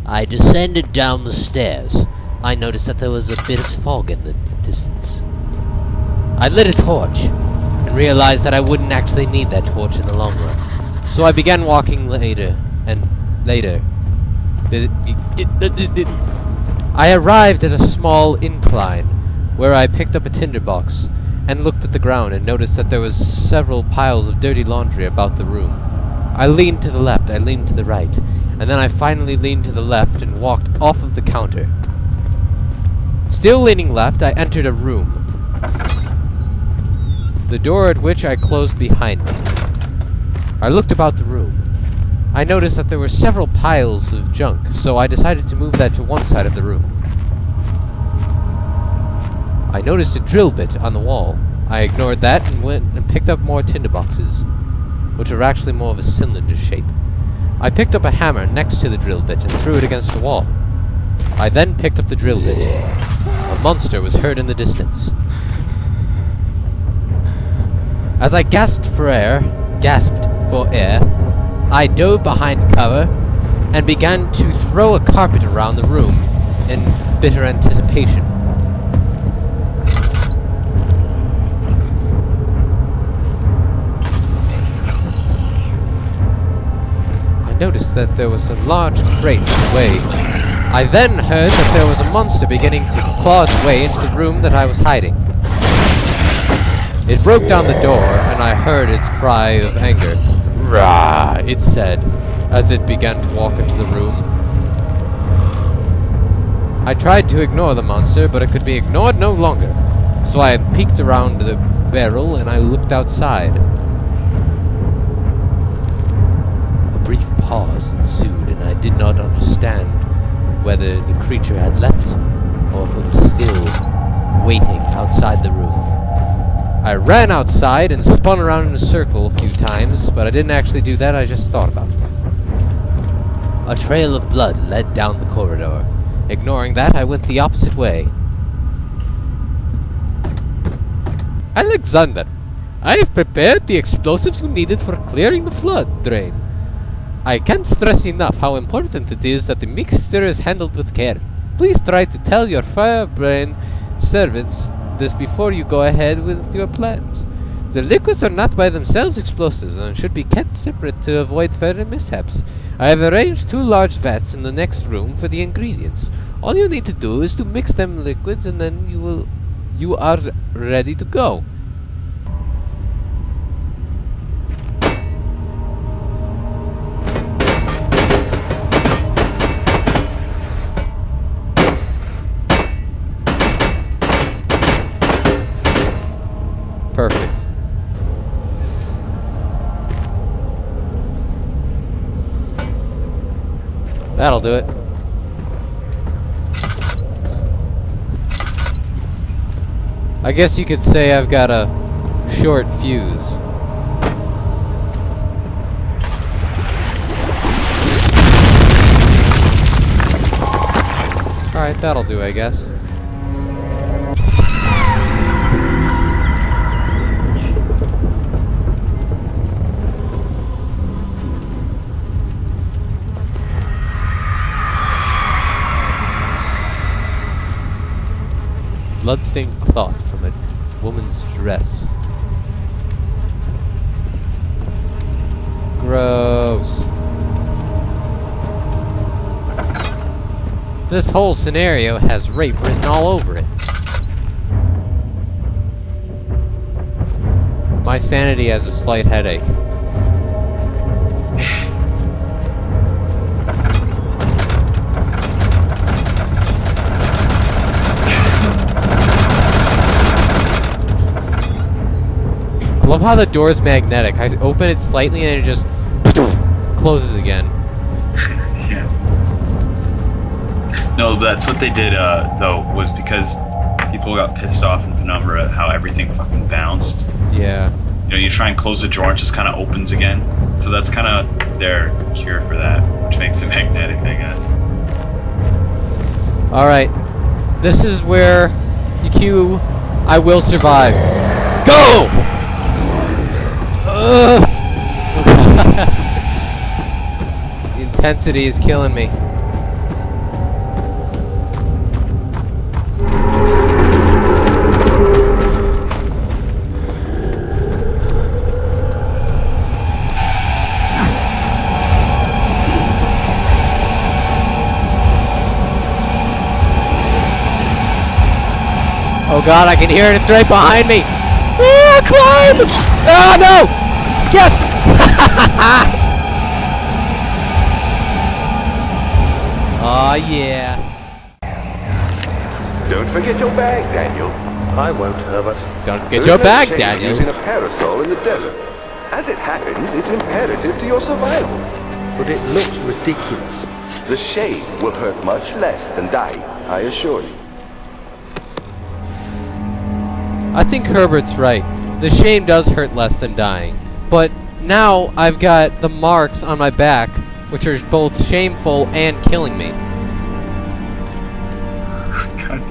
I descended down the stairs. I noticed that there was a bit of fog in the distance. I lit a torch, and realized that I wouldn't actually need that torch in the long run. So I began walking later. I arrived at a small incline, where I picked up a tinderbox, and looked at the ground and noticed that there was several piles of dirty laundry about the room. I leaned to the left, I leaned to the right, and then I finally leaned to the left and walked off of the counter. Still leaning left, I entered a room, the door at which I closed behind me. I looked about the room. I noticed that there were several piles of junk, so I decided to move that to one side of the room. I noticed a drill bit on the wall. I ignored that and went and picked up more tinderboxes, which are actually more of a cylinder shape. I picked up a hammer next to the drill bit and threw it against the wall. I then picked up the drill bit. A monster was heard in the distance. As I gasped for air, I dove behind cover and began to throw a carpet around the room in bitter anticipation. I noticed that there was a large crate in the way. I then heard that there was a monster beginning to claw its way into the room that I was hiding. It broke down the door, and I heard its cry of anger. "Rah!" it said, as it began to walk into the room. I tried to ignore the monster, but it could be ignored no longer. So I peeked around the barrel, and I looked outside. A brief pause ensued, and I did not understand whether the creature had left, or if it was still waiting outside the room. I ran outside and spun around in a circle a few times, but I didn't actually do that, I just thought about it. A trail of blood led down the corridor. Ignoring that, I went the opposite way. "Alexander, I have prepared the explosives you needed for clearing the flood drain. I can't stress enough how important it is that the mixture is handled with care. Please try to tell your firebrand servants this before you go ahead with your plans. The liquids are not by themselves explosives and should be kept separate to avoid further mishaps. I have arranged 2 large vats in the next room for the ingredients. All you need to do is to mix them liquids, and then you are ready to go." Perfect. That'll do it. I guess you could say I've got a short fuse. Alright, that'll do, I guess. Bloodstained cloth from a woman's dress. Gross. This whole scenario has rape written all over it. My sanity has a slight headache. I love how the door is magnetic. I open it slightly and it just closes again. Yeah. No, that's what they did, though, was because people got pissed off in Penumbra at how everything fucking bounced. Yeah. You know, you try and close the drawer, it just kind of opens again. So that's kind of their cure for that, which makes it magnetic, I guess. Alright. This is where you cue I Will Survive. Go! The intensity is killing me. Oh god, I can hear it. It's right behind me. Ah, climb! Oh no! Yes! Oh yeah. Don't forget your bag, Daniel. I won't, Herbert. Don't There get is your no bag, shame Daniel. using a parasol in the desert. As it happens, it's imperative to your survival. But it looks ridiculous. The shame will hurt much less than dying, I assure you. I think Herbert's right. The shame does hurt less than dying. But now I've got the marks on my back, which are both shameful and killing me. God